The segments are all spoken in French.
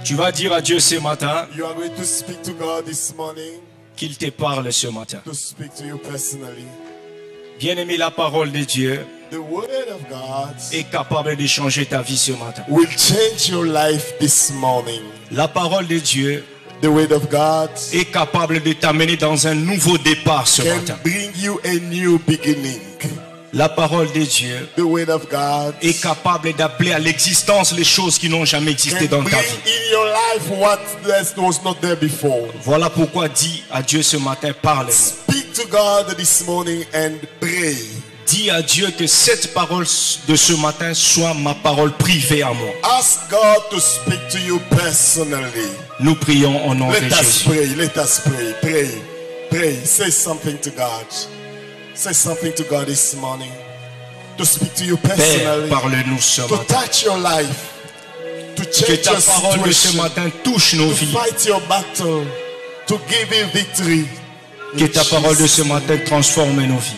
Tu vas dire à Dieu ce matin You are going to speak to God this morning, qu'il te parle ce matin. to speak to you personally. Bien-aimé, la parole de Dieu The word of God est capable de changer ta vie ce matin. will change your life this morning. La parole de Dieu The word of God est capable de t'amener dans un nouveau départ ce can matin. bring you a new beginning. La parole de Dieu The word of God est capable d'appeler à l'existence les choses qui n'ont jamais existé can dans ta bring vie. in your life what was not there before. Voilà pourquoi dis à Dieu ce matin, parle-moi. Speak to God this morning and pray. Dis à Dieu que cette parole de ce matin soit ma parole privée à moi. Ask God to speak to you personally. Nous prions au nom de Let us Jésus. pray. Let us pray. Pray. Pray. Say something to God. Say something to God this morning. To speak to you Père, personally. parle-nous ce To matin. touch your life. To Que change ta your parole de ce situation. matin touche nos To vies. fight your battle. To give you victory. Que ta parole de ce matin transforme nos vies.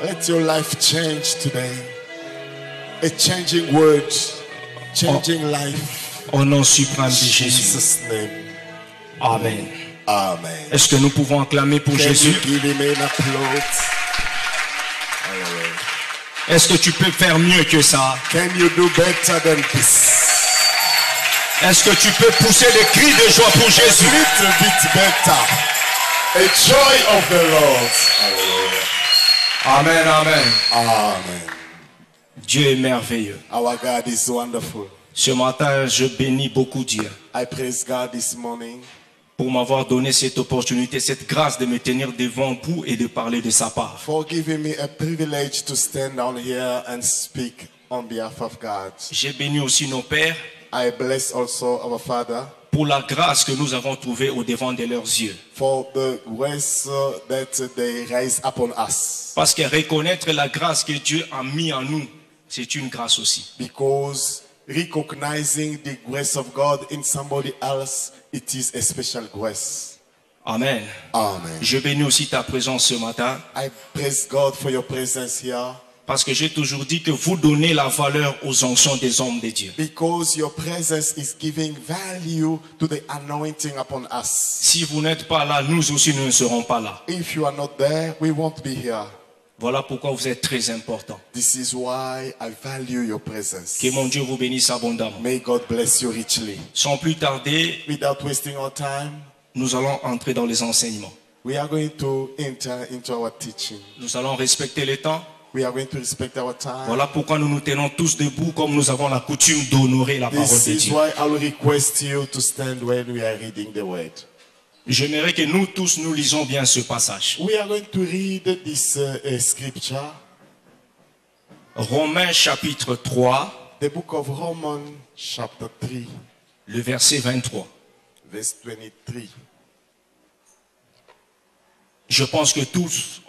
Let your life change today. A changing word. Changing life. Au nom suprême de In Jésus. Jesus' name. Amen. Amen. Est-ce que nous pouvons acclamer pour Can Jésus? you give him an applause? Est-ce que tu peux faire mieux que ça? Can you do better than this? Est-ce que tu peux pousser des cris de joie pour A Jésus? little bit better. A joy of the Lord. Amen, amen. Amen. Dieu est merveilleux. Our God is wonderful. Ce matin, je bénis beaucoup Dieu I praise God this morning pour m'avoir donné cette opportunité, cette grâce de me tenir devant vous et de parler de sa part. for giving me a privilege to stand down here and speak on behalf of God. J'ai béni aussi nos pères I bless also our Father pour la grâce que nous avons trouvée au devant de leurs yeux. for the grace that they raise upon us. Parce que reconnaître la grâce que Dieu a mis en nous, c'est une grâce aussi. Because recognizing the grace of God in somebody else, it is a special grace. Amen. Amen. Je bénis aussi ta présence ce matin I praise God for your presence here parce que j'ai toujours dit que vous donnez la valeur aux onctions des hommes de Dieu. because your presence is giving value to the anointing upon us. Si vous n'êtes pas là, nous aussi nous ne serons pas là. If you are not there, we won't be here. Voilà pourquoi vous êtes très important. This is why I value your presence. Que mon Dieu vous bénisse abondamment. May God bless you richly. Sans plus tarder, Without wasting our time, nous allons entrer dans les enseignements. we are going to enter into our teaching. Nous allons respecter le temps. We are going to respect our time. Voilà pourquoi nous nous tenons tous debout comme nous avons la coutume d'honorer la parole This de is Dieu. why I will request you to stand when we are reading the word. J'aimerais que nous tous nous lisons bien ce passage. We are going to read this scripture, Romains chapitre 3, the book of Romans, chapter 3, le verset 23. verse 23. Je pense que tous,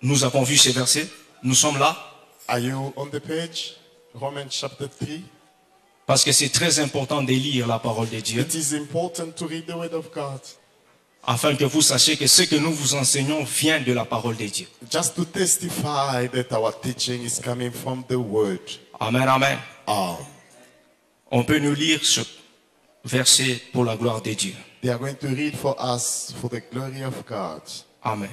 nous avons vu ces versets. Nous sommes là Are you on the page? Romans chapter 3. parce que c'est très important de lire la parole de Dieu It is important to read the word of God. afin que vous sachiez que ce que nous vous enseignons vient de la parole de Dieu. Just to testify that our teaching is coming from the word. Amen, amen. On On peut nous lire ce verset pour la gloire de Dieu. They are going to read for us for the glory of God. Amen.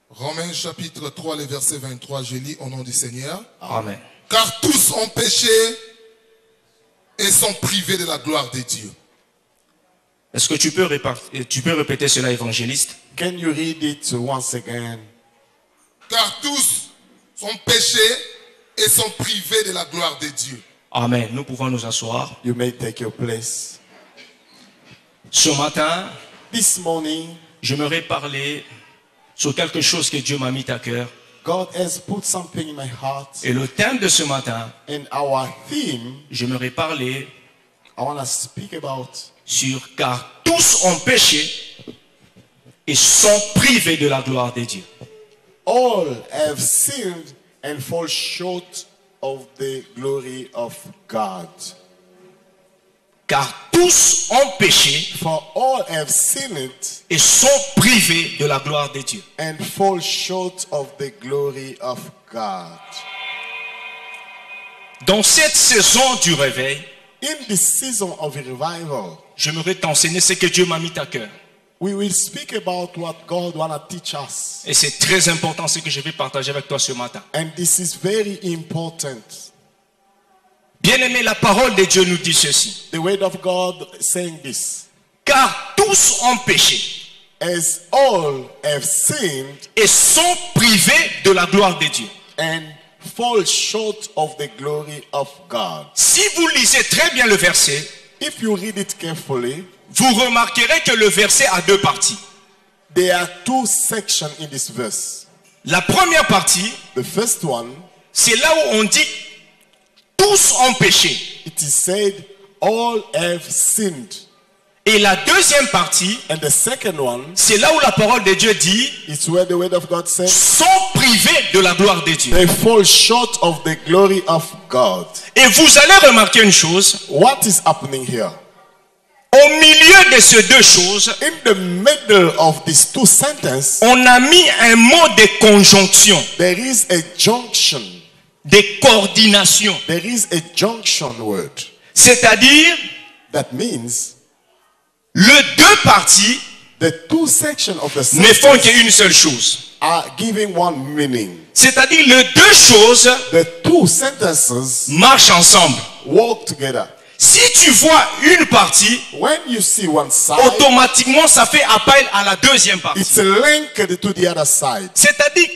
Romains chapitre 3, le verset 23, je lis au nom du Seigneur. Amen. Car tous ont péché et sont privés de la gloire de Dieu. Est-ce que tu peux répéter cela, évangéliste? Can you read it once again? Car tous ont péché et sont privés de la gloire de Dieu. Amen. Nous pouvons nous asseoir. You may take your place. Ce matin, This morning, j'aimerais parler sur quelque chose que Dieu m'a mis à cœur. God has put something in my heart. Et le thème de ce matin, And our theme, j'aimerais parler I want to speak about, sur car tous ont péché et sont privés de la gloire de Dieu. all have sinned and fall short of the glory of God. Car tous ont péché For all have sinned et sont privés de la gloire de Dieu. and fall short of the glory of God. Dans cette saison du réveil, In this season of revival, j'aimerais t'enseigner ce que Dieu m'a mis à cœur. we will speak about what God wanna teach us. Et c'est très important ce que je vais partager avec toi ce matin. And this is very important. Bien-aimé, la parole de Dieu nous dit ceci. The word of God saying this. Car tous ont péché As all have sinned et sont privés de la gloire de Dieu. and fall short of the glory of God. Si vous lisez très bien le verset, If you read it carefully, vous remarquerez que le verset a deux parties. there are two sections in this verse. La première partie, The first one, c'est là où on dit tous ont péché. it is said, all have sinned. Et la deuxième partie, And the second one, c'est là où la parole de Dieu dit it's where the word of God says, sont privés de la gloire de Dieu. they fall short of the glory of God. Et vous allez remarquer une chose, What is happening here? au milieu de ces deux choses, In the middle of these two sentences, on a mis un mot de conjonction, there is a junction. de coordination. There is a junction word. C'est-à-dire, That means les deux parties the two sections of the ne font sentence qu'une seule chose. are giving one meaning. C'est-à-dire, les deux choses The two sentences marchent ensemble. work together. Si tu vois une partie, When you see one side, automatiquement, ça fait appel à la deuxième partie. it's linked to the other side. C'est-à-dire,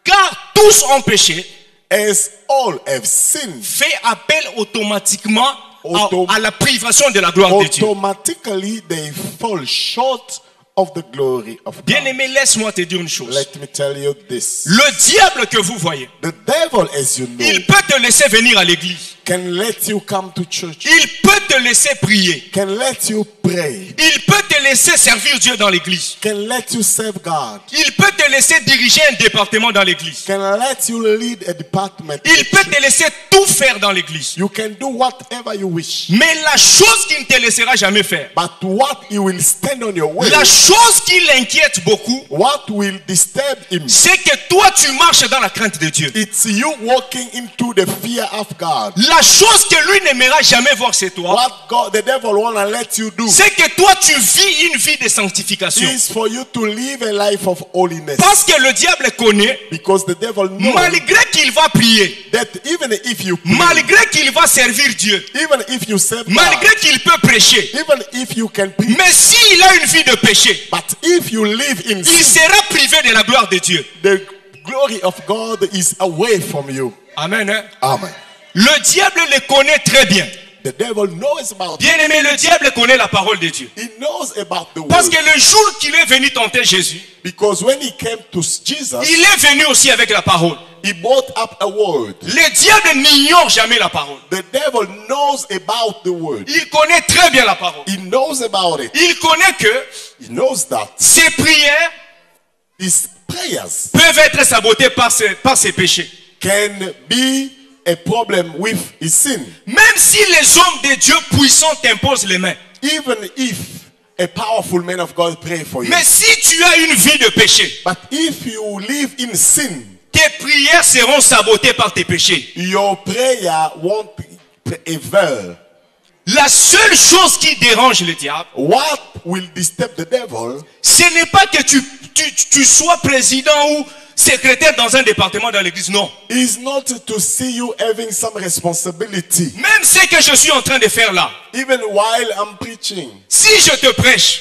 car tous ont péché, As all have sinned, fait appel automatiquement Auto- à la privation de la gloire de Dieu. automatically they fall short of the glory of God. Bien-aimé, laisse-moi te dire une chose. Let me tell you this. Le diable que vous voyez, The devil, as you know, il peut te laisser venir à l'église. can let you come to church, Il peut te laisser prier. can let you pray, Il peut te laisser servir Dieu dans l'église. can let you serve God, Il peut te laisser diriger un département dans l'église. can let you lead a department. Il peut te laisser tout faire dans l'église. You can do whatever you wish. Mais la chose qu'il ne te laissera jamais faire, But what he will stand on your way, la chose qui l'inquiète beaucoup, what will disturb him, c'est que toi tu marches dans la crainte de Dieu. it's you walking into the fear of God. La chose que lui n'aimera jamais voir chez toi, What God, the devil wanna let you do c'est que toi tu vis une vie de sanctification. is for you to live a life of holiness. Parce que le diable connaît, Because the devil knows malgré qu'il va prier, that even if you pray, malgré qu'il va servir Dieu, even if you serve God, malgré qu'il peut prêcher, even if you can preach, mais s'il a une vie de péché, but if you live in il sin, sera privé de la gloire de Dieu. the glory of God is away from you. Amen. Hein? Amen. Le diable le connaît très bien. The devil knows about it. Bien aimé, le diable connaît la parole de Dieu. He knows about the Parce word. que le jour qu'il est venu tenter Jésus, Because when he came to Jesus, il est venu aussi avec la parole. he brought up a word. Le diable n'ignore jamais la parole. The devil knows about the word. Il connaît très bien la parole. He knows about it. Il connaît que He knows that ses prières his prayers peuvent être sabotées par ses péchés. can be a problem with his sin. Même si les hommes de Dieu puissants t'imposent les mains. Even if a powerful man of God pray for you. Mais si tu as une vie de péché, But if you live in sin, tes prières seront sabotées par tes péchés. your prayer won't prevail. La seule chose qui dérange le diable, What will disturb the devil ce n'est pas que tu sois président ou secrétaire dans un département dans l'église, non. is not to see you having some responsibility. Même ce que je suis en train de faire là, Even while I'm preaching, si je te prêche,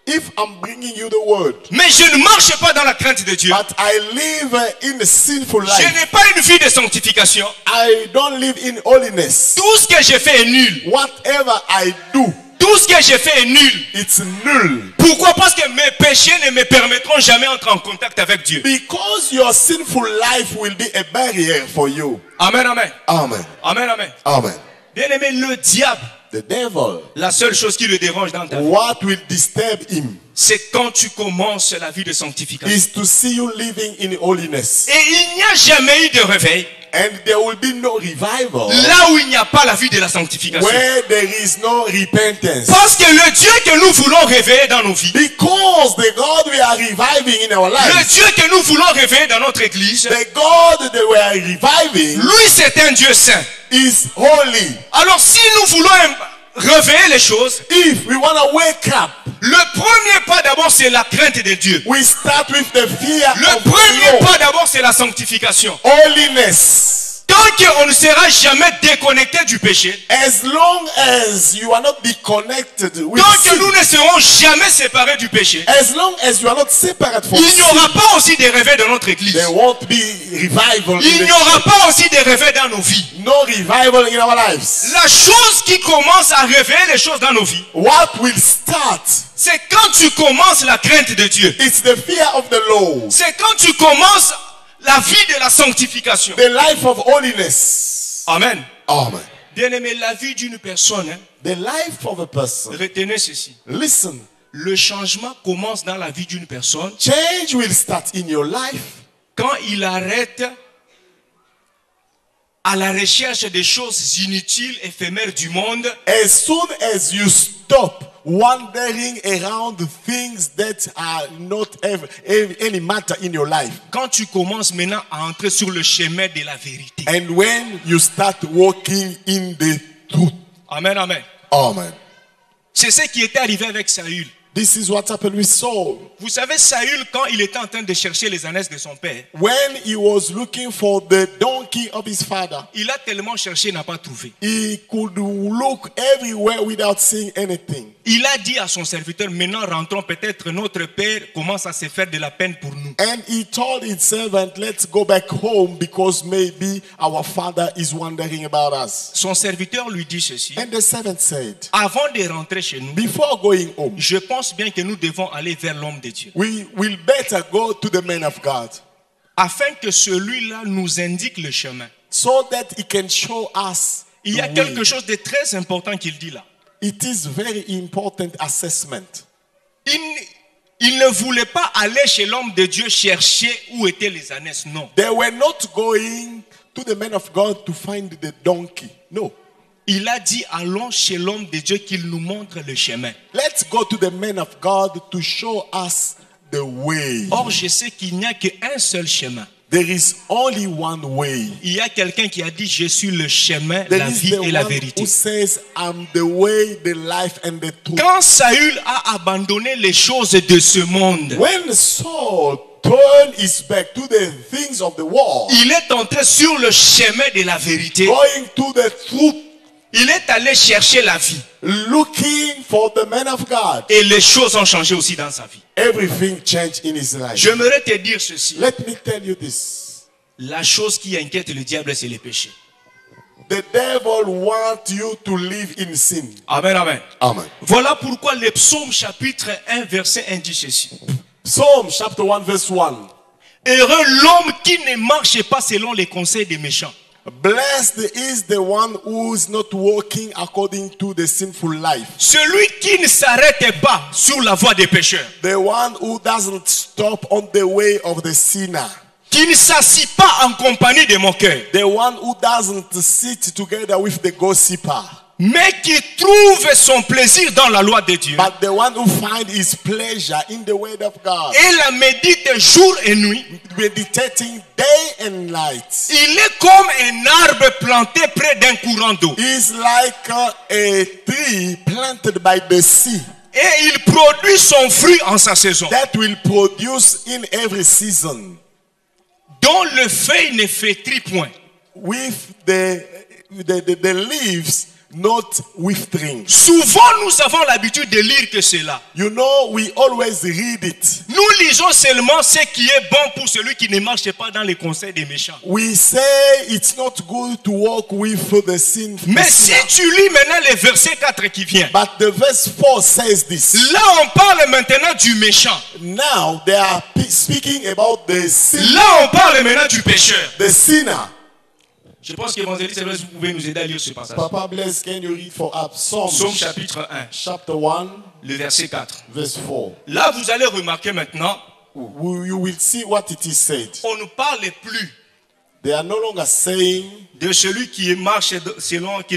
if I'm bringing you the word, mais je ne marche pas dans la crainte de Dieu, but I live in a sinful je life, n'ai pas une vie de sanctification, I don't live in holiness. tout ce que je fais est nul. Whatever I do, Tout ce que je fais est nul. it's null. Pourquoi? Parce que mes péchés ne me permettront jamais d'entrer en contact avec Dieu. Because your sinful life will be a barrier for you. Amen, amen. Amen. Amen, amen. Amen. Bien aimé, le diable, The devil, la seule chose qui le dérange dans ta vie, what will disturb him c'est quand tu commences la vie de sanctification. is to see you living in holiness. Et il n'y a jamais eu de réveil And there will be no revival là où il n'y a pas la vie de la sanctification. where there is no repentance. Parce que le Dieu que nous voulons réveiller dans nos vies, Because the God we are reviving in our le lives, Dieu que nous voulons réveiller dans notre église, the God that we are reviving lui c'est un Dieu saint. is holy. Alors si nous voulons réveiller les choses, if we want to wake up, le premier pas d'abord c'est la crainte de Dieu. we start with the fear Le of premier the Lord. pas d'abord c'est la sanctification. Holiness. Tant qu'on ne sera jamais déconnecté du péché, As long as you are not be connected with tant que sin, nous ne serons jamais séparés du péché, as long as you are not separate from il n'y sin, aura pas aussi des réveils dans notre église. there won't be revival Il in n'y the aura church. pas aussi des réveils dans nos vies. No revival in our lives. La chose qui commence à réveiller les choses dans nos vies, What will start? c'est quand tu commences la crainte de Dieu. It's the fear of the Lord. C'est quand tu commences la vie de la sanctification. The life of holiness. Amen. Amen. Bien-aimé, la vie d'une personne, hein, The life of a person. retenez ceci. Listen. Le changement commence dans la vie d'une personne Change will start in your life quand il arrête à la recherche des choses inutiles, éphémères du monde, as soon as you stop wandering around the things that are not any matter in your life. quand tu commences maintenant à entrer sur le chemin de la vérité. And when you start walking in the truth. Amen, amen. Amen. C'est ce qui était arrivé avec Saül. This is what happened with Saul. Vous savez, Saül, quand il était en train de chercher les ânesses de son père, When he was looking for the donkey of his father, il a tellement cherché, il n'a pas trouvé. he could look everywhere without seeing anything. Il a dit à son serviteur, maintenant rentrons, peut-être notre père commence à se faire de la peine pour nous. And he told his servant, let's go back home because maybe our father is wondering about us. Son serviteur lui dit ceci, And the servant said, avant de rentrer chez nous, before going home, je pense bien que nous devons aller vers l'homme de Dieu, we will better go to the man of God afin que celui-là nous indique le chemin. so that he can show us Il y a the quelque way. chose de très important qu'il dit là. It is very important assessment. Il ne voulait pas aller chez l'homme de Dieu chercher où étaient les ânesses, non. They were not going to the man of God to find the donkey. No. Il a dit, allons chez l'homme de Dieu qu'il nous montre le chemin. Let's go to the man of God to show us the way. Or, je sais qu'il n'y a qu'un seul chemin. There is only one way. Il y a quelqu'un qui a dit, je suis le chemin, There la is vie the et la one vérité. who says, I'm the way, the life, and the truth. Quand Saül a abandonné les choses de ce monde, When Saul turned his back to the things of the world, il est entré sur le chemin de la vérité. going to the truth, Il est allé chercher la vie. looking for the man of God, Et les choses ont changé aussi dans sa vie. everything changed in his life. J'aimerais te dire ceci. Let me tell you this. La chose qui inquiète le diable, c'est le péché. The devil wants you to live in sin. Amen, amen. Amen. Voilà pourquoi le psaume chapitre 1 verset 1 dit ceci. Psalm chapter 1 verse 1. Heureux l'homme qui ne marche pas selon les conseils des méchants. Blessed is the one who is not walking according to the sinful life. Celui qui ne s'arrête pas sur la voie des pécheurs. The one who doesn't stop on the way of the sinner. Qui ne s'assit pas en compagnie des moqueurs. The one who doesn't sit together with the gossiper. Mais qui trouve son plaisir dans la loi de Dieu. But the one who finds his pleasure in the word of God. Et la médite jour et nuit. Meditating day and night. Il est comme un arbre planté près d'un courant d'eau. Is like a tree planted by the sea. Et il produit son fruit en sa saison. That will produce in every season. Dont le feuille ne flétrit point. With the leaves not withering. Souvent nous avons l'habitude de lire que cela. You know, we always read it. Nous lisons seulement ce qui est bon pour celui qui ne marche pas dans les conseils des méchants. We say it's not good to walk with the sin. Mais si tu lis maintenant le verset 4 qui vient. But the verse 4 says this. Là on parle maintenant du méchant. Now they are speaking about the sin. Là on parle maintenant du pécheur. The sinner. Je pense qu'évangéliste, vous pouvez nous aider à lire ce passage. Papa bless, can you read for us? Psaume chapitre 1, chapter 1, le verset 4. verse 4. Là vous allez remarquer maintenant, You will see what it is said. on ne parle plus They are no longer saying de celui qui ne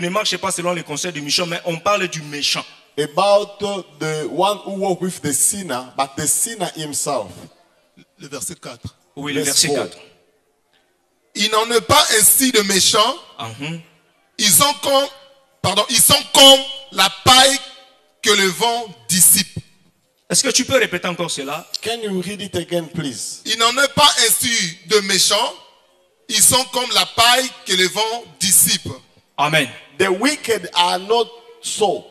marche pas selon les conseils du méchant, mais on parle du méchant. about the one who walk with the sinner, but the sinner himself. Le verset 4. Oui, le verset 4. Il n'en est pas ainsi de méchants. Ils sont comme la paille que le vent dissipe. Est-ce que tu peux répéter encore cela? Can you read it again, please? Il n'en est pas ainsi de méchants. Ils sont comme la paille que le vent dissipe. Amen. The wicked are not so,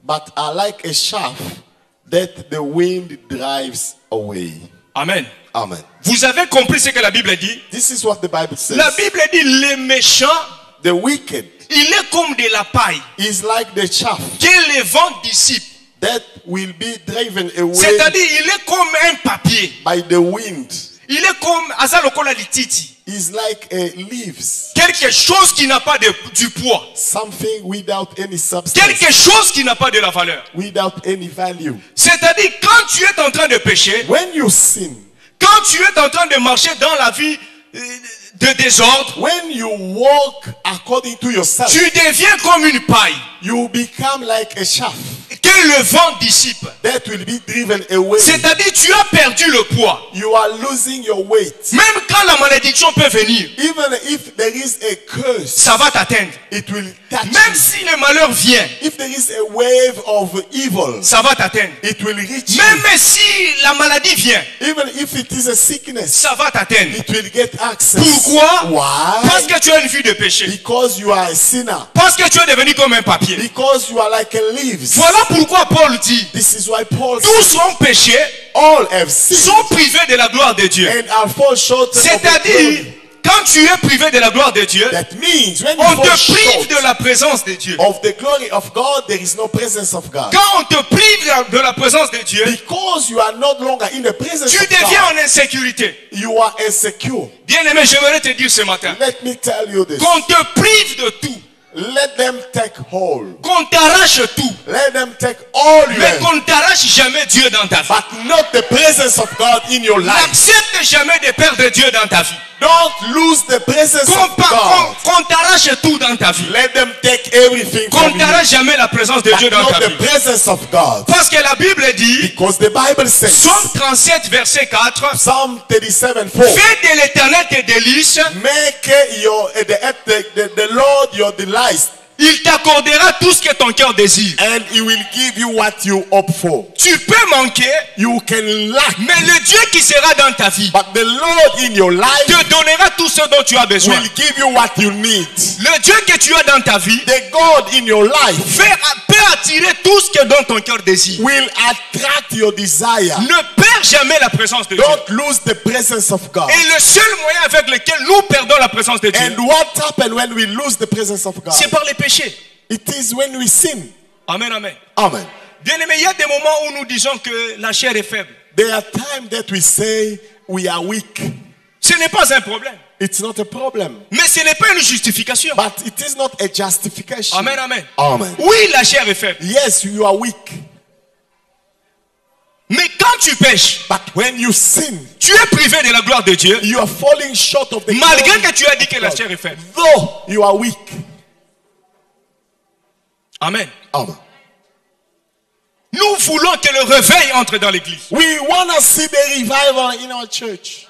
but are like a chaff that the wind drives away. Amen. Amen. Vous avez compris ce que la Bible dit? This is what the Bible says. La Bible dit les méchants, The wicked il est comme de la paille is like the chaff que le vent dissipe. that will be driven away C'est-à-dire, il est comme un papier. by the wind. Il est comme azalokola lititi. Is like leaves. Quelque chose qui n'a pas du poids. Something without any substance. Quelque chose qui n'a pas de la valeur. Without any value. C'est-à-dire, quand tu es en train de pécher, When you sin, quand tu es en train de marcher dans la vie de désordre, when you walk according to yourself, tu deviens comme une paille you become like a chaff que le vent dissipe. that will be driven away. C'est-à-dire, tu as perdu le poids. You are losing your weight. Même quand la malédiction peut venir, Even if there is a curse, ça va t'atteindre. it will touch Même you. si le malheur vient, If there is a wave of evil, ça va t'atteindre. it will reach Même you. si la maladie vient, Even if it is a sickness, ça va t'atteindre. it will get access. Pourquoi? Why? Parce que tu as une vie de péché. Because you are a sinner. Parce que tu es devenu comme un papier. Because you are like a leaves. Voilà pourquoi Paul dit, This is why Paul tous said, sont péchés, all have sinned sont privés de la gloire de Dieu. and are fall short of the C'est-à-dire, glory. quand tu es privé de la gloire de Dieu, That means when you on fall te prive short de la présence de Dieu. of the glory of God, there is no presence of God. Quand on te prive de la présence de Dieu, Because you are no longer in the presence tu of deviens God, en insécurité. you are insecure. Bien-aimé, j'aimerais te dire ce matin, Let me tell you this. qu'on te prive de tout, Let them take hold. qu'on t'arrache tout, Let them take all you mais have, qu'on ne t'arrache jamais Dieu dans ta vie. but not the presence of God in your life. N'accepte jamais de perdre Dieu dans ta vie. Don't lose the presence of God. Qu'on t'arrache tout dans ta vie. Let them take everything Qu'on from ne you, t'arrache jamais la présence de Dieu but dans not ta the vie. presence of God. Parce que la Bible dit, Because the Bible says, Psaume 37, verset 4, Psalm 37:4, fais de l'éternel tes délices, make the Lord your delight, il t'accordera tout ce que ton cœur désire. and He will give you what you hope for. Tu peux manquer, You can lack, mais le Dieu qui sera dans ta vie but the Lord in your life te donnera tout ce dont tu as besoin. will give you what you need. Le Dieu que tu as dans ta vie The God in your life peut attirer tout ce que dont ton cœur désire. will attract your desire. Ne perds jamais la présence de Dieu. Don't lose the presence of God. Et le seul moyen avec lequel nous perdons la présence de Dieu, And what happens when we lose the presence of God? c'est par les péchés. It is when we sin. Amen, amen. Amen. Bien-aimé, il y a des moments où nous disons que la chair est faible. There are times that we say we are weak. Ce n'est pas un problème. It's not a problem. Mais ce n'est pas une justification. But it is not a justification. Amen, amen. Amen. Oui, la chair est faible. Yes, you are weak. Mais quand tu pêches, But when you sin, tu es privé de la gloire de Dieu, you are falling short of the malgré glory que tu as dit of que la God. chair est faible. Though you are weak. Amen. Amen. Nous voulons que le réveil entre dans l'église. We want to see the revival in our church.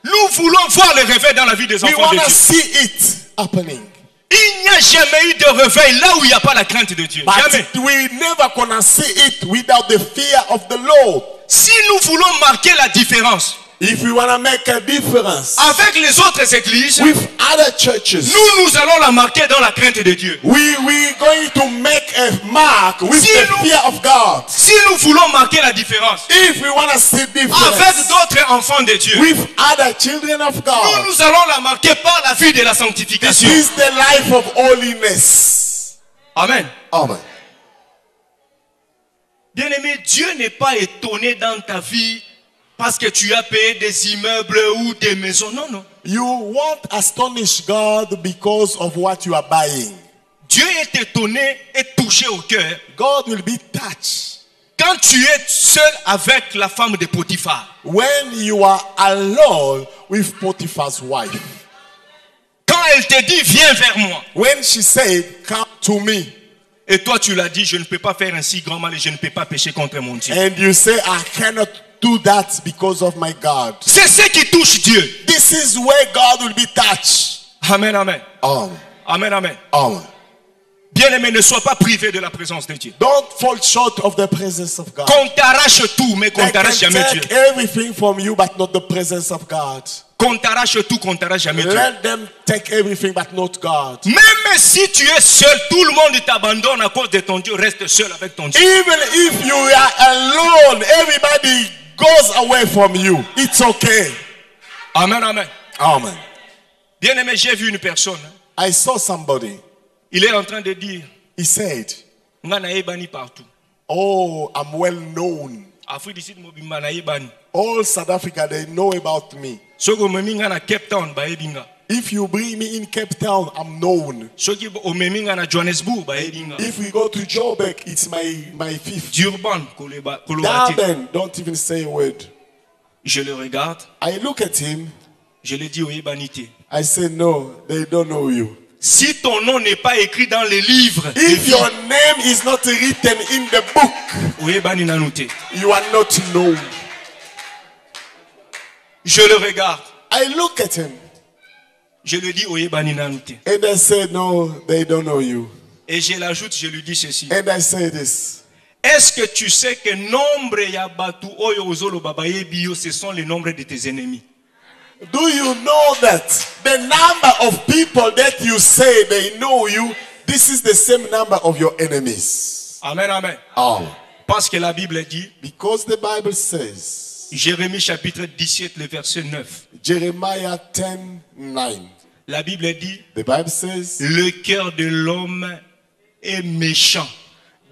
Nous voulons voir le réveil dans la vie des We enfants de want to Dieu. see it happening. Il n'y a jamais eu de réveil là où il n'y a pas la crainte de Dieu. Jamais. But we never gonna see it without the fear of the Lord. Si nous voulons marquer la différence If we want to make a difference avec les autres églises, with other churches, nous allons la marquer dans la crainte de Dieu. we going to make a mark with Si the nous- fear of God. Si nous voulons marquer la différence If we want to see avec difference d'autres enfants de Dieu, with other children of God, nous allons la marquer par la vie de la this sanctification. is the life of holiness. Amen. Amen. Bien-aimé, Dieu n'est pas étonné dans ta vie parce que tu as payé des immeubles ou des maisons. Non, non. You won't astonish God because of what you are buying. Dieu est étonné et touché au cœur God will be touched quand tu es seul avec la femme de Potiphar. when you are alone with Potiphar's wife. Quand elle te dit, viens vers moi. When she said, come to me. Et toi, tu l'as dit, je ne peux pas faire un si grand mal et je ne peux pas pécher contre mon Dieu. And you say, I cannot do that because of my God. C'est ce qui touche Dieu. This is where God will be touched. Amen, amen. Amen. Amen, amen. Amen. Bien-aimé, ne sois pas privé de la présence de Dieu. Don't fall short of the presence of God. Qu'on t'arrache tout, mais qu'on They can t'arrache jamais Dieu. take everything from you, but not the presence of God. Qu'on t'arrache tout, qu'on t'arrache jamais Dieu. Let them take everything, but not God. Même si tu es seul, tout le monde t'abandonne à cause de ton Dieu. Reste seul avec ton Dieu. Even if you are alone, everybody goes away from you. It's okay. Amen, amen. Amen. Bien-aimé, j'ai vu une personne. I saw somebody. Il est en train de dire, He said, nga na yebani partout. oh, I'm well known. Afrique du Sud mobimba na yebani. All South Africa, they know about me. Soki omemi nga na Cape Town bayebi nga. If you bring me in Cape Town, I'm known. Soki omemi nga na Johannesburg bayebi nga. If we go to Joburg, it's my fifth. Durban Kolobati. Durban, don't even say a word. Je le regarde, I look at him. je lui dis oyebani te. I say, no, they don't know you. Si ton nom n'est pas écrit dans les livres, If your name is not written in the book, oyebani nanu te. you are not known. Je le regarde, I look at him je lui dis oyebani nanu te. and I say, no, they don't know you. Et je l'ajoute, je lui dis ceci. And I say this. Est-ce que tu sais que nombre ya batu oyo ozolo babayebi yo, ce sont les nombres de tes ennemis? Do you know that the number of people that you say they know you, this is the same number of your enemies? Amen, amen. Oh. Parce que la Bible dit, Because the Bible says, Jérémie chapitre 17, le verset 9. Jeremiah 10:9. La Bible dit, The Bible says, le cœur de l'homme est méchant.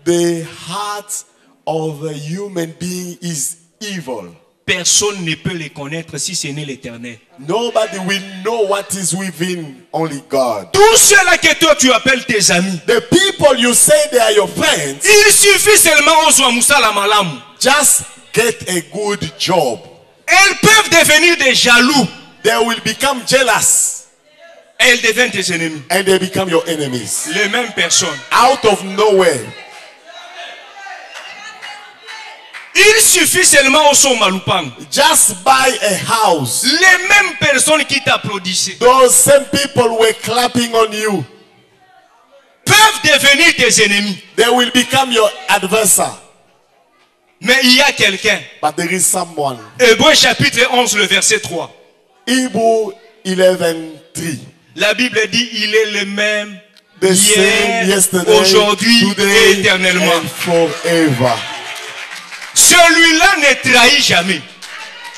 the heart of a human being is evil. Personne ne peut les connaître si ce n'est l'Éternel. Nobody will know what is within, only God. Tous ceux-là que toi tu appelles tes amis, The people you say they are your friends, il suffit seulement aux Moussala Malamu. just get a good job. Elles peuvent devenir des jaloux. They will become jealous Et elles deviennent tes ennemis. and they become your enemies. Les mêmes personnes. Out of nowhere. Il suffit seulement au Somalupang. Just buy a house. Les mêmes personnes qui t'applaudissaient Those same people were clapping on you. peuvent devenir tes ennemis. They will become your adversary. Mais il y a quelqu'un. But there is someone. Hébreux chapitre 11, le verset 3. Hebrew 11:3. La Bible dit, il est le même The same hier, yesterday, aujourd'hui et today, éternellement. and forever. Celui-là ne trahit jamais.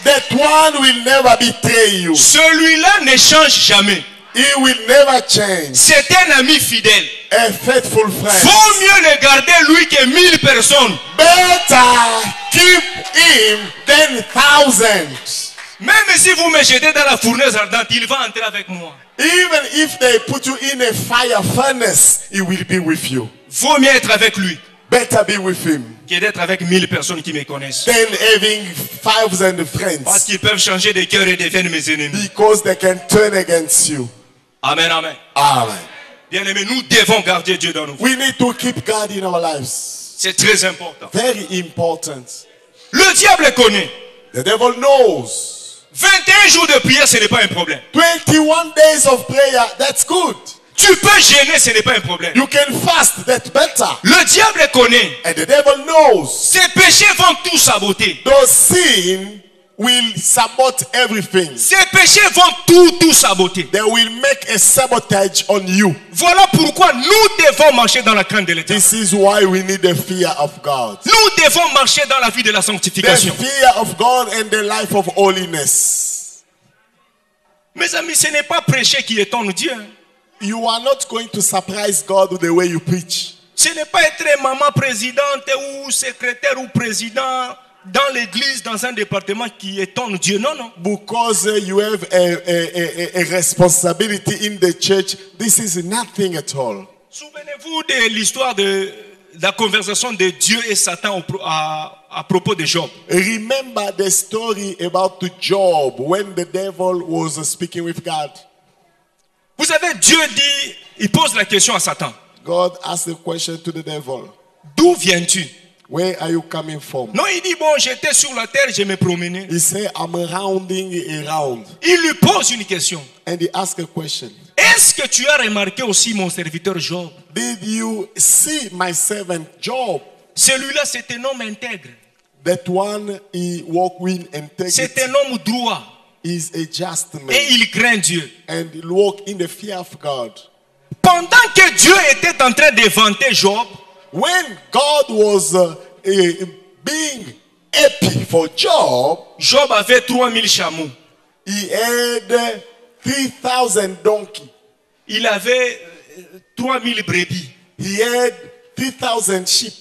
That one will never betray you. Celui-là ne change jamais. He will never change. C'est un ami fidèle. A faithful friend. Vaut mieux le garder lui que 1000 personnes. Better keep him than thousands. Même si vous me jetez dans la fournaise ardente, il va entrer avec moi. Even if they put you in a fire furnace, he will be with you. Vaut mieux être avec lui Better be with him que d'être avec 1000 personnes qui me connaissent. than having 1,000 Parce friends, qu'ils peuvent changer de cœur et devenir mes ennemis. because they can turn against you. Amen, amen. Amen. Bien aimé, nous devons garder Dieu dans nos vies. We need to keep God in our lives. C'est très important. Very important. Le diable connaît. The devil knows. 21 jours de prière, ce n'est pas un problème. 21 days of prayer, that's good. Tu peux gêner, ce n'est pas un problème. You can fast, that's better. Le diable connaît. And the devil knows. Ses péchés vont tout saboter. Those sin will sabotage everything. Ses péchés vont tout saboter. They will make a sabotage on you. Voilà pourquoi nous devons marcher dans la crainte de l'Éternel. This is why we need the fear of God. Nous devons marcher dans la vie de la The sanctification. fear of God and the life of holiness. Mes amis, ce n'est pas prêcher qui étonne Dieu. You are not going to surprise God with the way you preach. Ce n'est pas être maman présidente ou secrétaire ou président dans l'église, dans un département qui étonne Dieu. Non, non. Because you have a responsibility in the church, this is nothing at all. Souvenez-vous de l'histoire de la conversation de Dieu et Satan à propos de Job. Remember the story about Job when the devil was speaking with God. Vous savez, Dieu dit, il pose la question à Satan. God asked the question to the devil. D'où viens-tu? Where are you coming from? Non, il dit, bon, j'étais sur la terre, je me promenais. He said, I'm rounding around. Il lui pose une question. And he asked a question. Est-ce que tu as remarqué aussi mon serviteur Job? Did you see my servant Job? Celui-là, c'est un homme intègre. That one, he walked with C'est integrity. un homme droit. He's a just man. Et il craint Dieu. And he walked in the fear of God. Pendant que Dieu était en train de vanter Job, When God was being happy for Job, Job avait 3000 chameaux. he had 3,000 donkeys. Il avait 3000 brebis. He had 3,000 sheep.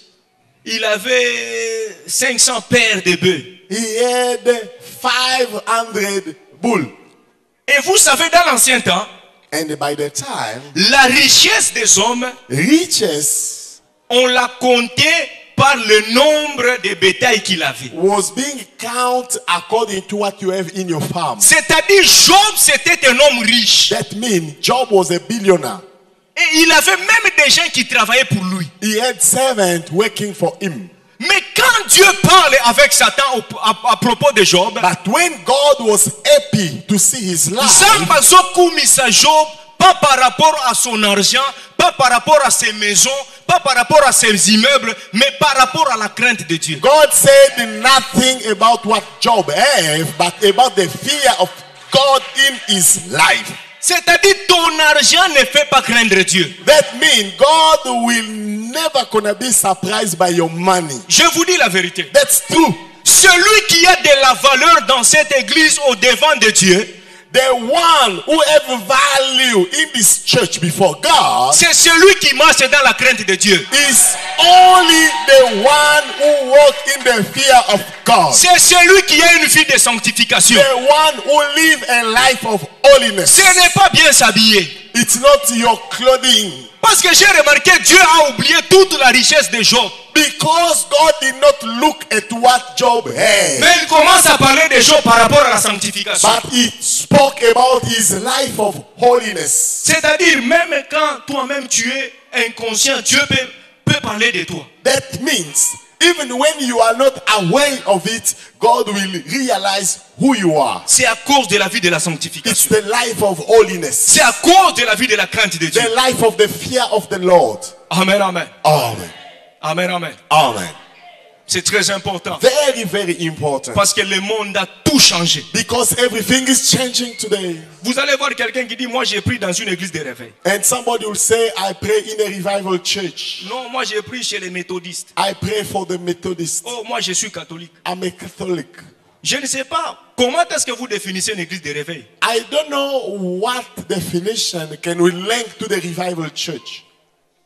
Il avait 500 paires de bœufs. He had 500 bulls. Et vous savez, dans l'ancien temps, And by the time, la richesse des hommes, riches on la comptait par le nombre de bétail qu'il avait. was being counted according to what you have in your farm. C'est-à-dire, Job, c'était un homme riche. That means Job was a billionaire. Et il avait même des gens qui travaillaient pour lui. He had servants working for him. Mais quand Dieu parle avec Satan à propos de Job, But when God was happy to see his life, Zamba zokumisa Job, pas par rapport à son argent, pas par rapport à ses maisons, pas par rapport à ses immeubles, mais par rapport à la crainte de Dieu. God said nothing about what Job had, but about the fear of God in his life. C'est-à-dire, ton argent ne fait pas craindre Dieu. That means God will never gonna be surprised by your money. Je vous dis la vérité. That's true. Celui qui a de la valeur dans cette église au devant de Dieu, The one who have value in this church before God c'est celui qui marche dans la crainte de Dieu. is only the one who walk in the fear of God. C'est celui qui a une vie de sanctification. The one who live a life of holiness. Ce n'est pas bien s'habiller. It's not your clothing. Parce que j'ai remarqué, Dieu a oublié toute la richesse de Job. Because God did not look at what Job had. Mais il commence à parler de Job par rapport à la sanctification. But he spoke about his life of holiness. C'est-à-dire, même quand toi-même tu es inconscient, Dieu peut parler de toi. That means even when you are not aware of it, God will realize who you are. C'est à cause de la vie de la It's sanctification. the life of holiness. C'est à cause de la vie de la crainte de Dieu. The life of the fear of the Lord. Amen, amen. Amen. Amen, amen. Amen. C'est très important. Very, very important. Parce que le monde a tout changé. Because everything is changing today. Vous allez voir quelqu'un qui dit, moi j'ai pris dans une église de réveil. And somebody will say, I pray in a revival church. Non, moi j'ai pris chez les méthodistes. I pray for the Methodists. Oh, moi je suis catholique. I'm a Catholic. Je ne sais pas. Comment est-ce que vous définissez une église de réveil? I don't know what definition can we link to the revival church.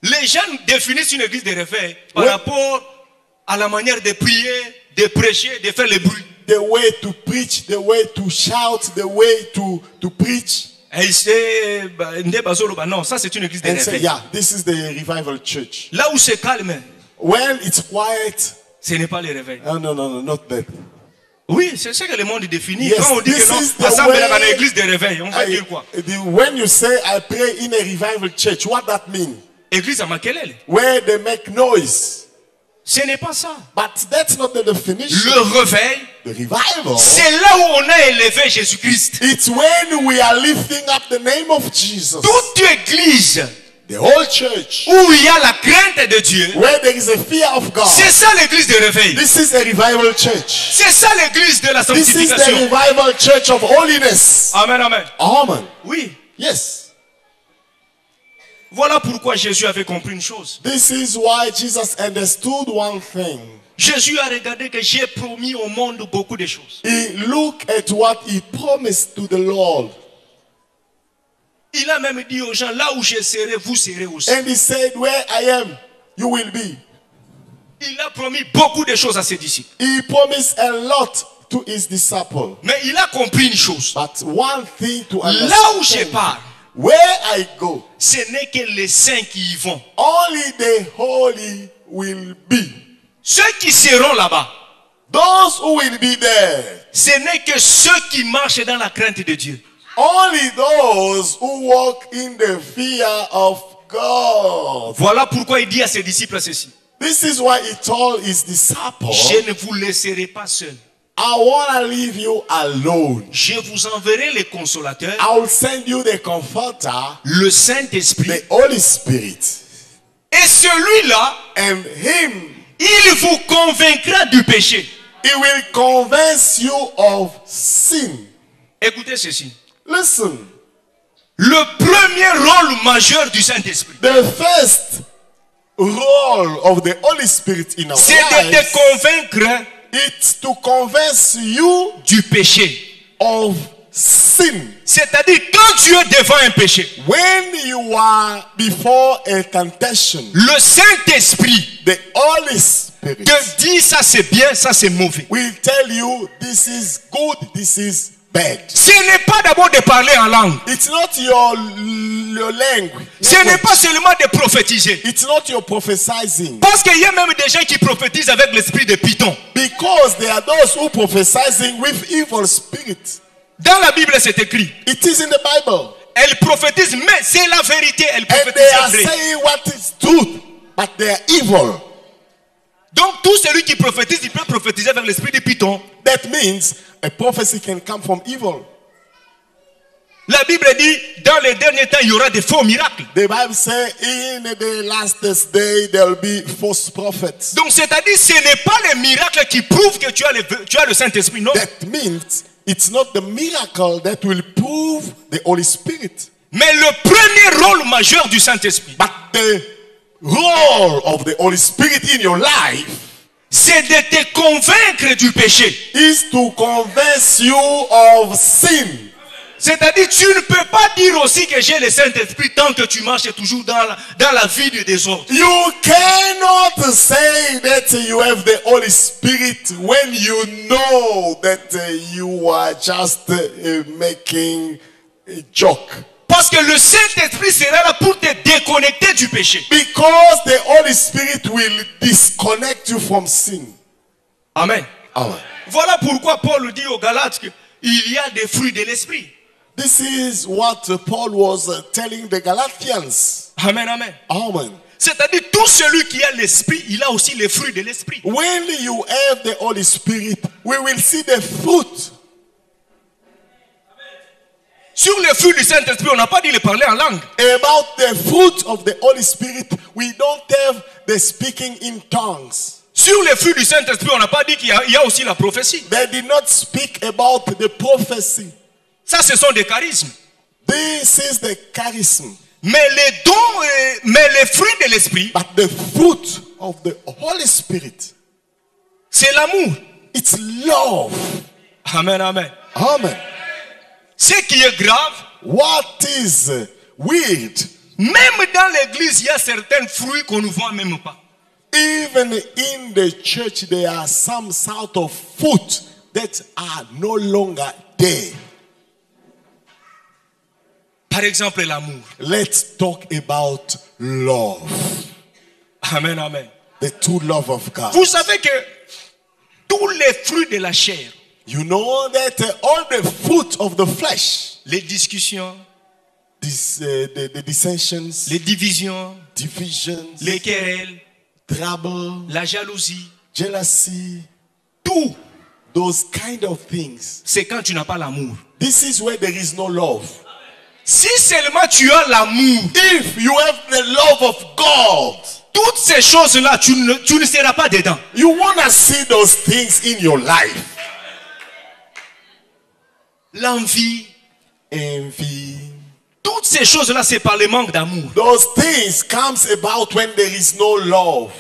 Les gens définissent une église de réveil par Oui. rapport à la manière de prier, de prêcher, de faire le bruit. The way to preach, the way to shout, the way to preach. Et c'est, non, ça c'est une église de And say, réveil. yeah, this is the revival church. Là où c'est calme, When it's quiet, ce n'est pas le réveil. oh, no, not that. Oui, c'est ce que le monde définit. Yes, Quand on dit this que non, is the assemble way dans l'église de réveil, on va dire quoi? When you say I pray in a revival church, what that mean? Église à Makelele. Where they make noise. Ce n'est pas ça. But that's not the definition. Le réveil, The revival, c'est là où on a élevé Jésus-Christ. it's when we are lifting up the name of Jesus. Toute église The whole church, où il y a la crainte de Dieu, where there is a fear of God. c'est ça l'église de réveil. This is a revival church. C'est ça l'église de la This is the sanctification. revival church of holiness. Amen, amen. Amen. Oui. Yes. Voilà pourquoi Jésus avait compris une chose. This is why Jesus understood one thing. Jésus a regardé que j'ai promis au monde beaucoup de choses. He looked at what he promised to the Lord. Il a même dit aux gens, là où je serai, vous serez aussi. And he said, where I am, you will be. Il a promis beaucoup de choses à ses disciples. He promised a lot to his disciples. Mais il a compris une chose. But one thing to Là où je understand, pars, where I go, ce n'est que les saints qui y vont. only the holy will be. Ceux qui seront là-bas, Those who will be there, ce n'est que ceux qui marchent dans la crainte de Dieu. only those who walk in the fear of God. Voilà pourquoi il dit à ses disciples ceci. This is why he told his disciples, Je ne vous laisserai pas seuls. I I want to leave you alone. Je vous enverrai les consolateurs, I will send you the Comforter, le Saint-Esprit. the Holy Spirit. Et celui-là, And Him, il vous convaincra du péché. He will convince you of sin. Écoutez ceci. Listen, Le premier rôle majeur du Saint-Esprit, the first role of the Holy Spirit in our c'est de te lives, convaincre it's to convince you du péché. of sin. C'est-à-dire, quand tu es devant un péché, When you are before a temptation, le Saint-Esprit the Holy Spirit te dit ça c'est bien, ça c'est mauvais. will tell you this is good, this is bad. Ce n'est pas d'abord de parler en langue. It's not your language. Ce n'est pas seulement de prophétiser. It's not your prophesying. Parce qu'il y a même des gens qui prophétisent avec l'esprit de Python. Because there are those who prophesying with evil spirit. Dans la Bible, c'est écrit. It is in the Bible. Elle prophétise, mais c'est la vérité. Elle And prophétise they are vrai. saying what is truth, but they are evil. Donc, tout celui qui prophétise, il peut prophétiser avec l'esprit de Python. That means a prophecy can come from evil. La Bible dit, dans les derniers temps, il y aura des faux miracles. The Bible says in the last day there will be false prophets. Donc, c'est-à-dire, ce n'est pas les miracles qui prouvent que tu as le Saint-Esprit, non. That means it's not the miracle that will prove the Holy Spirit, Mais le premier rôle majeur du Saint-Esprit, but the role of the Holy Spirit in your life c'est de te convaincre du péché. is to convince you of sin. C'est-à-dire, tu ne peux pas dire aussi que j'ai le Saint-Esprit tant que tu marches toujours dans la vie du désordre. You cannot say that you have the Holy Spirit when you know that you are just making a joke. Parce que le Saint-Esprit sera là pour te déconnecter du péché. Because the Holy Spirit will disconnect you from sin. Amen. Amen. Voilà pourquoi Paul dit aux Galates qu'il y a des fruits de l'Esprit. This is what Paul was telling the Galatians. Amen, amen. Amen. C'est-à-dire, tout celui qui a l'Esprit, il a aussi les fruits de l'Esprit. When you have the Holy Spirit, we will see the fruit. Sur les fruits du Saint-Esprit, on n'a pas dit de parler en langue. About the fruit of the Holy Spirit, we don't have the speaking in tongues. Sur les fruits du Saint-Esprit, on n'a pas dit qu'il y a aussi la prophétie. They did not speak about the prophecy. Ça, ce sont des charismes. This is the charism. Mais les dons, mais les fruits de l'Esprit, But the fruit of the Holy Spirit, c'est l'amour. it's love. Amen, amen. Amen. Ce qui est grave, What is weird, même dans l'église, il y a certains fruits qu'on ne voit même pas. even in the church, there are some sort of fruit that are no longer there. Par exemple, l'amour. Let's talk about love, Amen, amen. the true love of God. Vous savez que tous les fruits de la chair, You know that all the fruit of the flesh, les discussions, the dissensions, les divisions, divisions, les querelles, trouble, la jalousie, jealousy, tout, those kind of things. c'est quand tu n'as pas l'amour. This is where there is no love. Si seulement tu as l'amour, If you have the love of God, toutes ces choses-là, tu ne seras pas dedans. you want to see those things in your life. L'envie, Envy. toutes ces choses-là, c'est par le manque d'amour. Those things comes about when there is no love.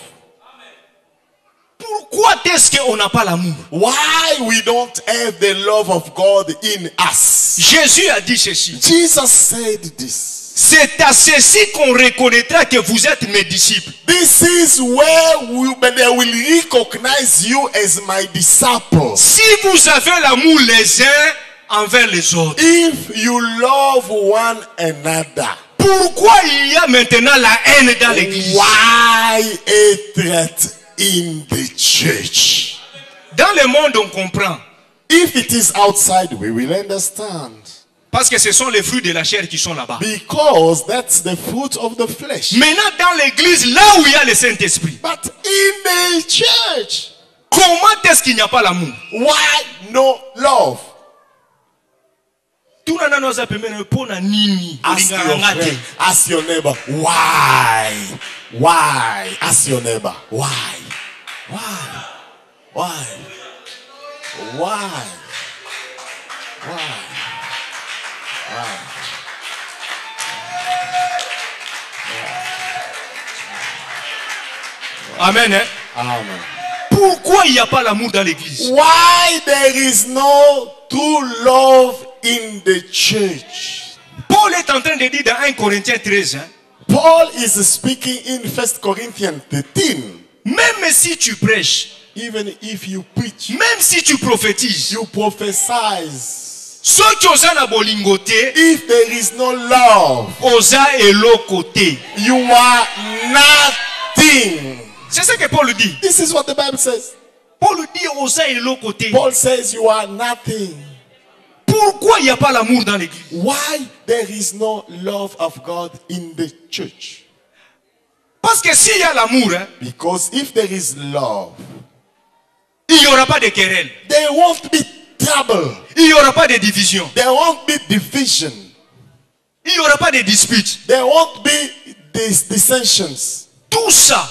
Pourquoi est-ce qu'on n'a pas l'amour? Why we don't have the love of God in us? Jésus a dit ceci. Jesus said this. C'est à ceci qu'on reconnaîtra que vous êtes mes disciples. This is where they will recognize you as my disciples. Si vous avez l'amour les uns envers les autres. If you love one another. Pourquoi il y a maintenant la haine dans l'église? Why hatred in the church? Dans le monde, on comprend. If it is outside, we will understand. Parce que ce sont les fruits de la chair qui sont là-bas. Because that's the fruit of the flesh. Maintenant, dans l'église, là où il y a le Saint-Esprit, But in the church, comme Comment est-ce qu'il n'y a pas l'amour? Why no love? Tout le monde a pemene pona nini. Ask your friend, ask your neighbor, why? Why? Ask your neighbor, why? Why? Why? Why? Why? Why? Amen. Hein? Amen. Pourquoi il n'y a pas l'amour dans l'église? Why there is no true love in the church? Paul est en train de dire dans 1 Corinthiens 13, hein, Paul is speaking in 1 Corinthians 13. même si tu prêches, Even if you preach, même si tu prophétises, you prophesy. ceux qui osent na bolingote, If there is no love, osa elo côté. you are nothing. C'est ce que Paul dit. This is what the Bible says. Paul dit osa elo côté. Paul says you are nothing. Pourquoi il n'y a pas l'amour dans l'église? Why there is no love of God in the church? Parce que s'il y a l'amour, hein, Because if there is love, il n'y aura pas de querelle. there won't be trouble. Il n'y aura pas de division. There won't be division. Il n'y aura pas de dispute. There won't be dissensions. Tout ça,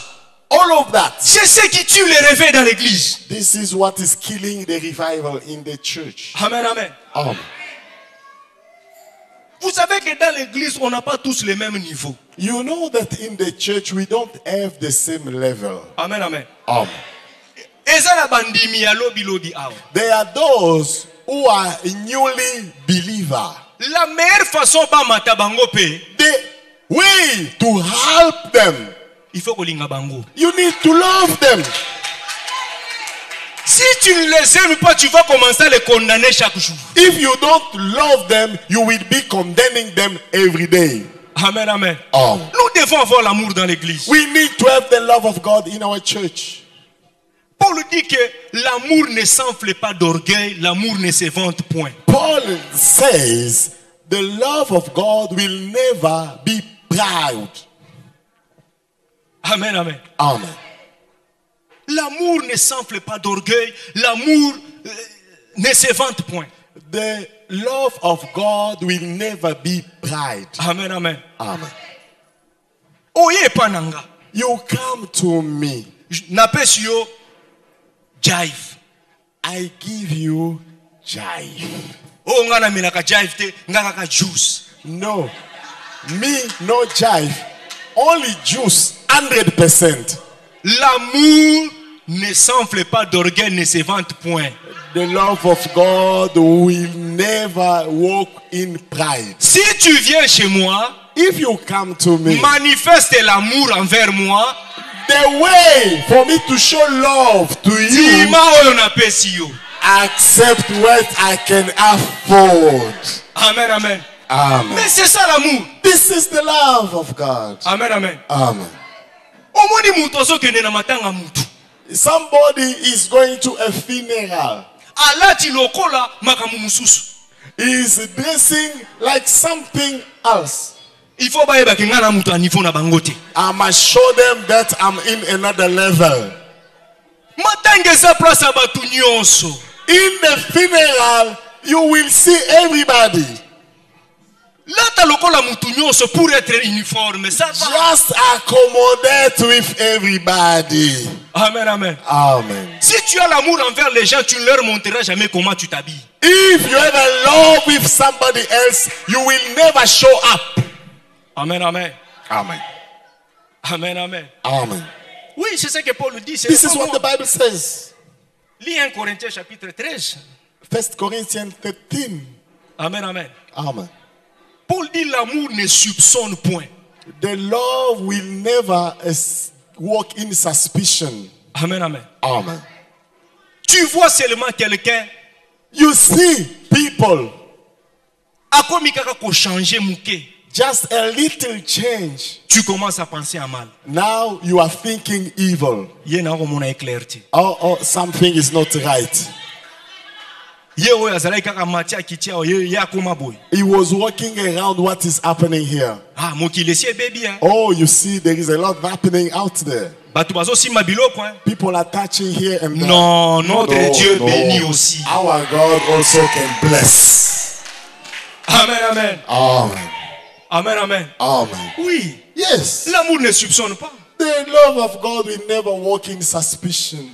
All of that. c'est ce qui tue les réveils dans l'église. This is what is killing the revival in the church. Amen, amen. Amen. Vous savez que dans l'église, on n'a pas tous le même niveau. You know that in the church we don't have the same level. Amen, amen. Amen. Eza na bandimi ya lobi lobi awa. There are those who are newly believers. La meilleure façon ba mata bango pe, The way to help them, il faut kolinga bango. you need to love them. Si tu ne les aimes pas, tu vas commencer à les condamner chaque jour. If you don't love them, you will be condemning them every day. Amen, amen. Amen. Nous devons avoir l'amour dans l'église. We need to have the love of God in our church. Paul dit que l'amour ne s'enfle pas d'orgueil, l'amour ne se vante point. Paul says the love of God will never be proud. Amen, amen. Amen. L'amour ne s'enfle pas d'orgueil, l'amour ne se vante point. The love of God will never be pride. Amen, amen. Amen. Oye pananga. You come to me, Napes yo jive. I give you jive. Oh nga na milaka jive te, nga kaka juice. No, me no jive, only juice, 100%. L'amour ne s'enfle pas d'orgueil, ne se vante point. The love of God will never walk in pride. Si tu viens chez moi, If you come to me, manifeste l'amour envers moi, the way for me to show love to you, dima oyo napesi yo. accept what I can afford. Amen, amen. Amen. Mais c'est ça l'amour. This is the love of God. Amen, amen. Amen. Omoni mutu azokende na matanga mutu. Somebody is going to a funeral. Alati lokola makambo mususu. He is dressing like something else. Il faut bayeba ke nga na mutu a niveau na bango te. I must show them that I'm in another level. Matanga eza place ya bato nyonso. In the funeral, you will see everybody. Lata lokola mutu nyonso pour être uniforme. Ça va. Just accommodate with everybody. Amen, amen. Amen. Si tu as l'amour envers les gens, tu ne leur montreras jamais comment tu t'habilles. If you have a love with somebody else, you will never show up. Amen, amen. Amen. Amen, amen. Amen. Oui, c'est ce que Paul dit. This is what the Bible says. Lis 1 Corinthiens chapitre 13. 1 Corinthians 13. Amen, amen. Amen. Paul dit l'amour ne soupçonne point. The love will never walk in suspicion. Amen, amen. Amen. Tu vois seulement quelqu'un You see people, akomi kaka ko changer muke. just a little change. Tu commences à penser à mal. Now you are thinking evil. Ye na ko mona éclairé. Oh, something is not right. Ye oyo azalaki kaka matia kitia ye akoma boy. He was walking around what is happening here. Ah mokili esi ebebi hein. Oh, you see, there is a lot happening out there. Batubazo si mabilo quoi. People are touching here and there. Non, notre No, Dieu no. bénit aussi. Our God also can bless. Amen, amen. Amen. Amen, amen. Amen. Oui. Yes. L'amour ne soupçonne pas. The love of God will never walk in suspicion.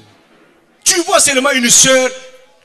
Tu vois seulement une sœur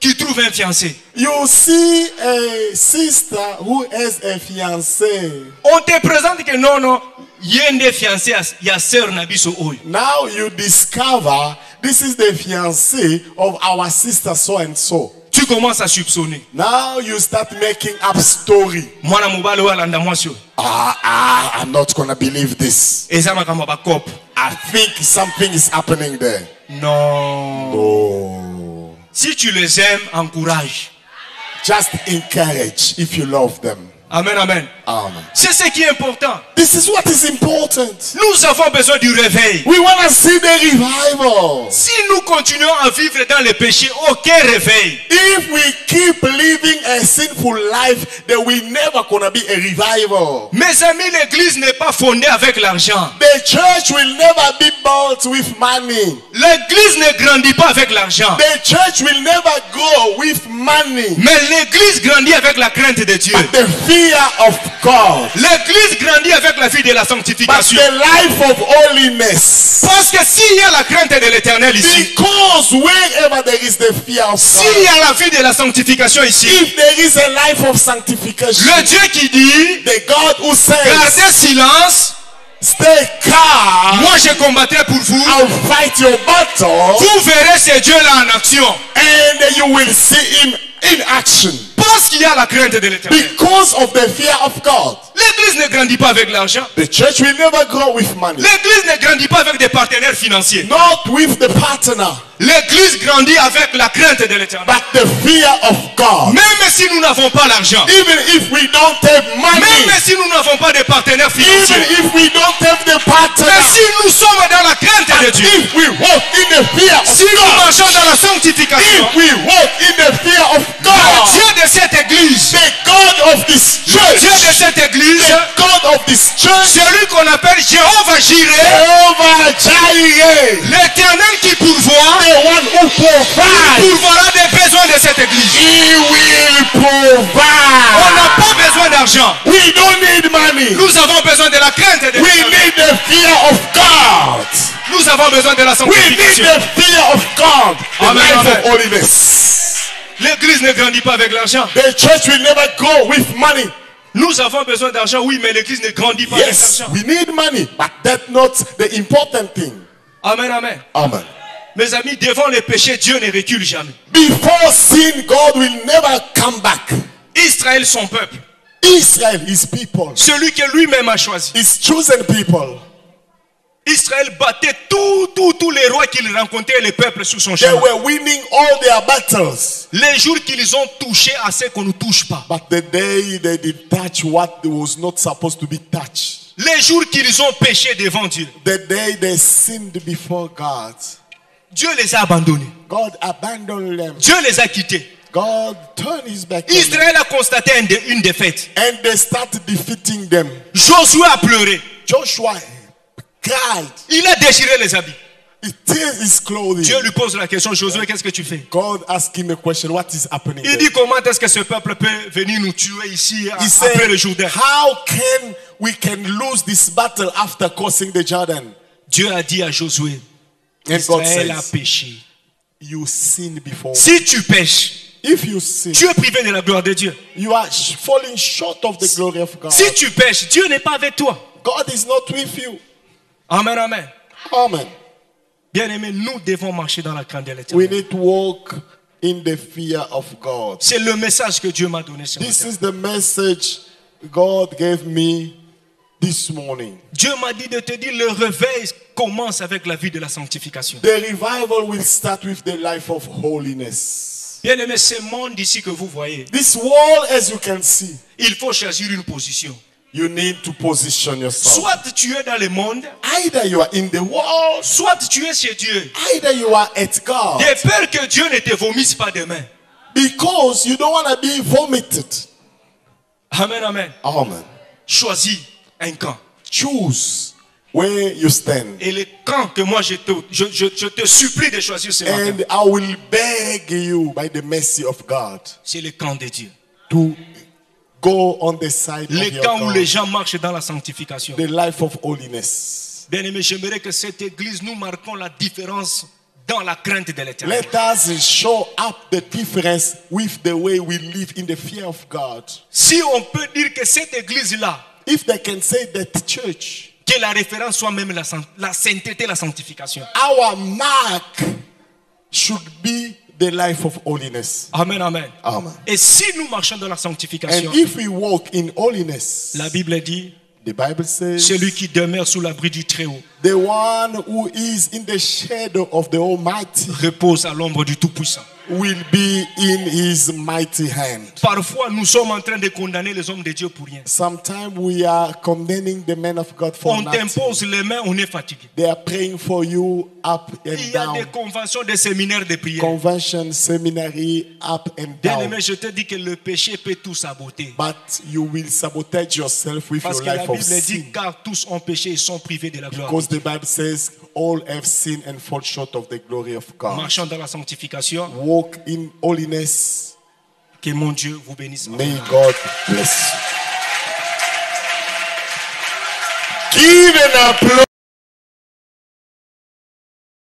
qui trouve un fiancé. You see a sister who has a fiancé. On te présente que non, non, il y a un fiancé, il y a sœur Nabiso Oy. Now you discover this is the fiancé of our sister so and so. Tu commences à soupçonner. Now you start making up story. Moi, na mobile ou alanda mwasio. I'm not gonna believe this. Ezama kama ba cop. I think something is happening there. Non. Oh. Si tu les aimes, encourage. Just encourage if you love them. Amen, amen. Amen. C'est ce qui est important. This is what is important. Nous avons besoin du réveil. We want to see the revival. Si nous continuons à vivre dans le péché, aucun réveil. If we keep living a sinful life, then we never gonna be a revival. Mes amis, l'église n'est pas fondée avec l'argent. The church will never be built with money. L'église ne grandit pas avec l'argent. The church will never grow with money. Mais l'église grandit avec la crainte de Dieu. But the fear of God. L'église grandit avec la vie de la But sanctification. the life of holiness. Parce que s'il y a la crainte de l'éternel ici, Because wherever there is the fear of s'il God, y a la vie de la sanctification ici, if there is a life of sanctification, le Dieu qui dit, the God who says, gardez silence, stay calm, moi je combattrai pour vous, I'll fight your battle, vous verrez ce Dieu-là en action. and you will see him in action. Parce qu'il y a la crainte de l'éternel. Because of the fear of God. L'église ne grandit pas avec l'argent. The church will never grow with money. L'église ne grandit pas avec des partenaires financiers. Not with the partner, L'église grandit avec la crainte de l'éternel. but the fear of God. Même si nous n'avons pas l'argent, Even if we don't have money, même si nous n'avons pas de partenaires even financiers, if we don't have the partner, mais si nous sommes dans la crainte de but Dieu, if we walk in the fear of si nous God, marchons dans la sanctification, if we walk in the fear of le God, Dieu de cette église, the God of this le church, Dieu de cette église, the God of this church, celui qu'on appelle Jéhovah Jireh, Jehovah Jireh, l'éternel qui pourvoit, the one who provides, pourvoira des besoins de cette église. he will On provide. n'a pas besoin d'argent. We don't need money. Nous avons besoin de la crainte de We l'éternel. need the fear of God. Nous avons besoin de la We need sanctification. the fear of God. The Amen, life amen. of holiness. L'église ne grandit pas avec l'argent. The church will never grow with money. Nous avons besoin d'argent, oui, mais l'église ne grandit pas avec Yes, l'argent. we need money, but that's not the important thing. Amen, amen. Amen. Mes amis, devant les péchés, Dieu ne recule jamais. Before sin, God will never come back. Israël, son peuple, Israel, his people, celui que lui-même a choisi. his chosen people, Israël battait tous les rois qu'il rencontrait, les peuples sous son they chemin. were winning all their battles. Les jours qu'ils ont touché à ce qu'on ne touche pas. But the day they did touch what was not supposed to be touched, Les jours qu'ils ont péché devant Dieu. the day they sinned before God, Dieu les a abandonnés. God abandoned them. Dieu les a quittés. God turned his back on them. Israël a constaté une défaite. And they started defeating them. Josué a pleuré. Joshua cried. Il a déchiré les habits. He tears his clothing. Dieu lui pose la question, Josué, qu'est-ce que tu fais? God asked him a question. What is happening Il there? dit, comment est-ce que ce peuple peut venir nous tuer ici He après said, le Jourdain? how can we can lose this battle after crossing the Jordan? Dieu a dit à Josué, And God Israël a says, péché. you sin before. Si tu pêches, If you sin, tu es privé de la gloire de Dieu. you are falling short of the glory of God. Si tu pêches, Dieu n'est pas avec toi. God is not with you. Amen, amen. Amen. Bien-aimés, nous devons marcher dans la crainte de We l'éternel. need to walk in the fear of God. C'est le message que Dieu m'a donné ce This matin. is the message God gave me this morning. Dieu m'a dit de te dire, le réveil commence avec la vie de la sanctification. The revival will start with the life of holiness. Bien-aimés, ce monde ici que vous voyez, This world, as you can see, il faut choisir une position. you need to position yourself. Soit tu es dans le monde, Either you are in the world, soit tu es chez Dieu. either you are at God. De peur que Dieu ne te vomisse pas demain. Because you don't want to be vomited. Amen, amen. Amen. Choisis un camp. Choose where you stand. Et le camp que moi je te supplie de choisir ce matin, And I will beg you by the mercy of God c'est le camp de Dieu. to go on the side of Le your camp où God, les gens marchent dans la sanctification. the life of holiness. Bien-aimé, j'aimerais que cette église, nous marquons la différence dans la crainte de l'éternel. Let us show up the difference with the way we live in the fear of God. Si on peut dire que cette église-là, If they can say that church, que la référence soit même la sainteté, la sanctification. our mark should be the life of holiness. Amen, amen. Amen. Et si nous marchons dans la sanctification, And if we walk in holiness, la Bible dit, the Bible says, celui qui demeure sous l'abri du Très-Haut the one who is in the shadow of the Almighty repose à l'ombre du Tout-Puissant. will be in his mighty hand. Parfois, nous sommes en train de condamner les hommes de Dieu pour rien. Sometimes we are condemning the men of God for On nothing. t'impose les mains, on est fatigué. They are praying for you up Il and y a des down. conventions, des séminaires de prière. Convention, seminary, up and Bien-aimé, down. je te dis que le péché peut tout saboter. But you will sabotage yourself with Parce your que la life of Bible dit, sin. car tous ont péché et sont privés de la gloire. Because the Bible says, all have sinned and fall short of the glory of God. Marchons dans la sanctification. Walk in holiness. Que mon Dieu vous bénisse. May God bless you. Give an applause.